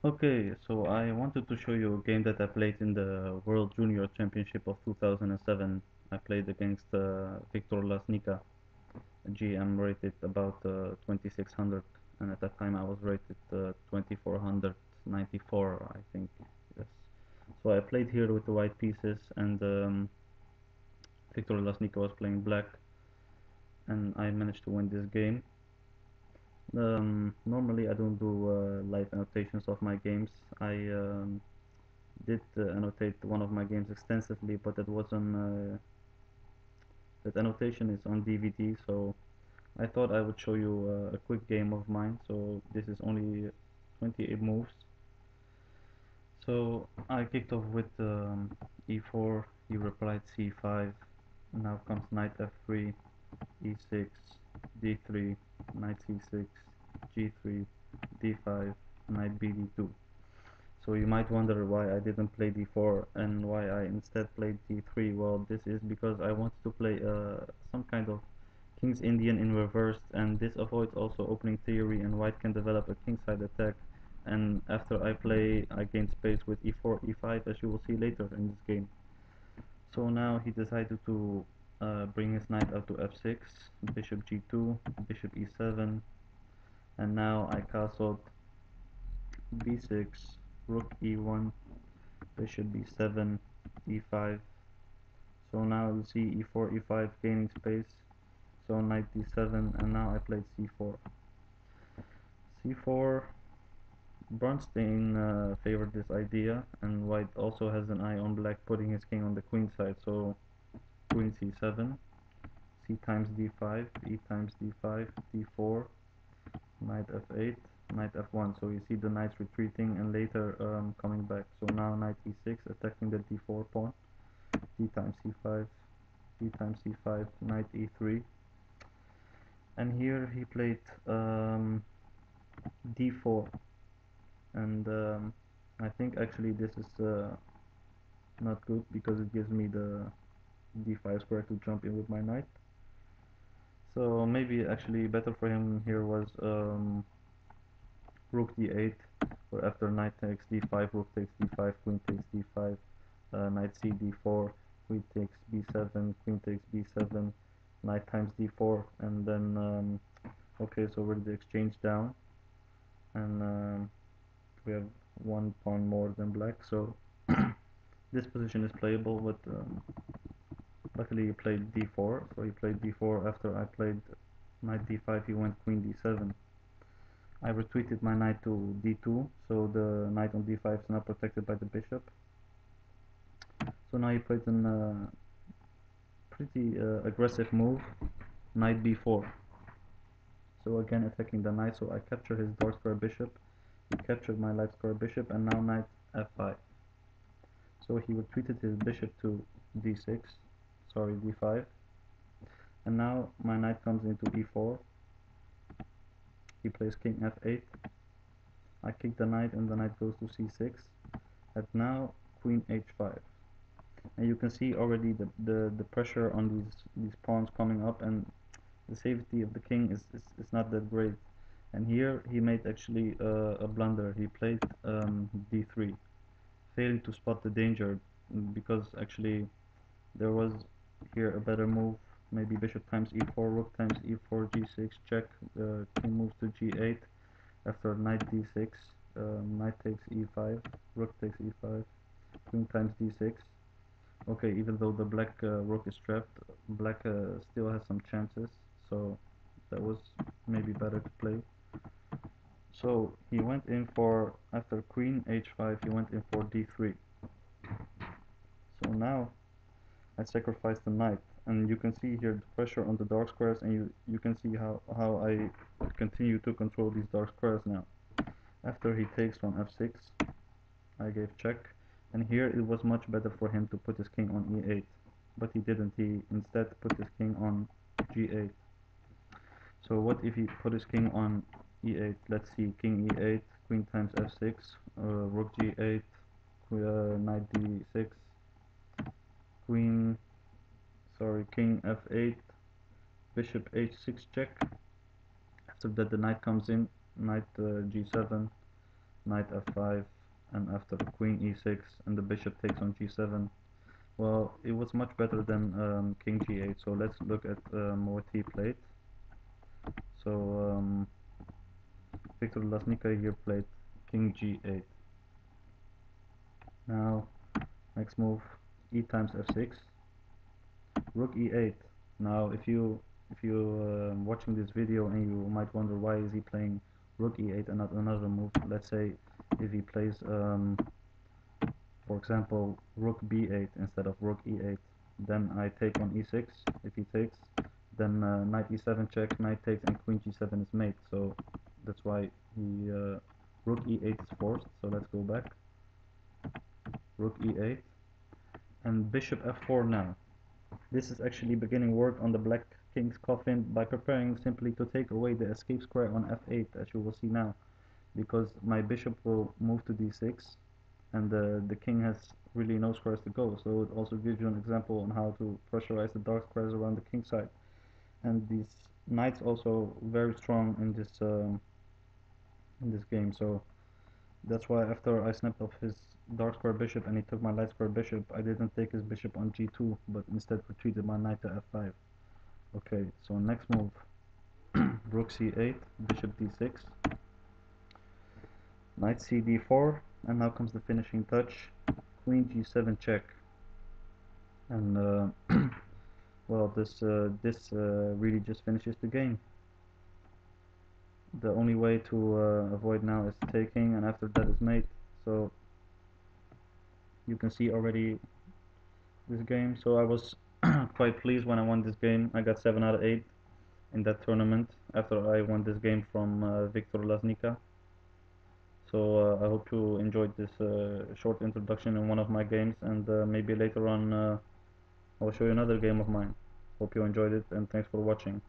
Okay, so I wanted to show you a game that I played in the World Junior Championship of 2007. I played against Viktor Laznicka, a GM rated about 2600, and at that time I was rated 2494, I think. Yes. So I played here with the white pieces, and Viktor Laznicka was playing black, and I managed to win this game. Normally I don't do live annotations of my games. I did annotate one of my games extensively, but that annotation is on DVD, so I thought I would show you a quick game of mine. So this is only 28 moves. So I kicked off with e4, he replied c5, now comes knight f3, e6, d3, knight c6, g3, d5, knight bd2. So you might wonder why I didn't play d4 and why I instead played d3. Well, this is because I wanted to play some kind of King's Indian in reverse, and this avoids also opening theory, and white can develop a kingside attack. And after I play, I gain space with e4, e5, as you will see later in this game. So now he decided to bring his knight up to f6, bishop g2, bishop e7, and now I castled b6, rook e1, bishop b7, e5. So now you see e4, e5 gaining space. So knight d7, and now I played c4. c4, Bronstein favored this idea, and white also has an eye on black putting his king on the queen side. So queen c7, c times d5, e times d5, d4, knight f8, knight f1. So you see the knights retreating and later coming back. So now knight e6 attacking the d4 pawn, d times c5, d times c5, knight e3, and here he played d4, and I think actually this is not good because it gives me the d5 square to jump in with my knight. So maybe actually better for him here was rook d8, or after knight takes d5, rook takes d5, queen takes d5, knight c d4, queen takes b7, queen takes b7, knight times d4, and then okay, so already the exchange down, and we have one pawn more than black, so this position is playable, but luckily he played d4, so he played d4 after I played knight d5, he went queen d7. I retreated my knight to d2, so the knight on d5 is now protected by the bishop. So now he played a pretty aggressive move, knight b4. So again attacking the knight, so I captured his dark square bishop, he captured my light square bishop, and now knight f5. So he retreated his bishop to d6, sorry d5, and now my knight comes into e4, he plays king f8, I kick the knight and the knight goes to c6, and now queen h5. And you can see already the pressure on these pawns coming up, and the safety of the king is not that great. And here he made actually a blunder. He played d3, failing to spot the danger, because actually there was here a better move. Maybe bishop times e4, rook times e4, g6, check, king moves to g8, after knight d6, knight takes e5, rook takes e5, queen times d6. Okay, even though the black rook is trapped, black still has some chances, so that was maybe better to play. So he went in for, after queen h5, he went in for d3. So now I sacrificed the knight, and you can see here the pressure on the dark squares, and you can see how I continue to control these dark squares now. After he takes on f6, I gave check, and here it was much better for him to put his king on e8, but he didn't. He instead put his king on g8. So what if he put his king on e8? Let's see, king e8, queen times f6, rook g8, knight d6, queen, sorry, king f8, bishop h6 check. After that the knight comes in, knight g7, knight f5, and after queen e6, and the bishop takes on g7. Well, it was much better than king g8, so let's look at what he played. So Viktor Laznicka here played king g8. Now, next move, e times f6, rook e8. Now, if you watching this video and you might wonder why is he playing rook e8 and not another move. Let's say if he plays, for example, rook b8 instead of rook e8, then I take on e6. If he takes, then knight e7 check, knight takes, and queen g7 is mate. So that's why he rook e8 is forced. So let's go back. Rook e8 and bishop f4 now. This is actually beginning work on the black king's coffin by preparing simply to take away the escape square on f8, as you will see now, because my bishop will move to d6 and the king has really no squares to go. So it also gives you an example on how to pressurize the dark squares around the king side. And these knights also very strong in this game. So that's why after I snapped off his dark square bishop and he took my light square bishop, I didn't take his bishop on g2, but instead retreated my knight to f5. Okay, so next move, rook c8, bishop d6, knight cd4, and now comes the finishing touch, queen g7 check. And well, this really just finishes the game. The only way to avoid now is taking, and after that is mate. So you can see already this game. So I was quite pleased when I won this game. I got 7 out of 8 in that tournament after I won this game from Viktor Laznicka. So I hope you enjoyed this short introduction in one of my games, and maybe later on I will show you another game of mine. Hope you enjoyed it, and thanks for watching.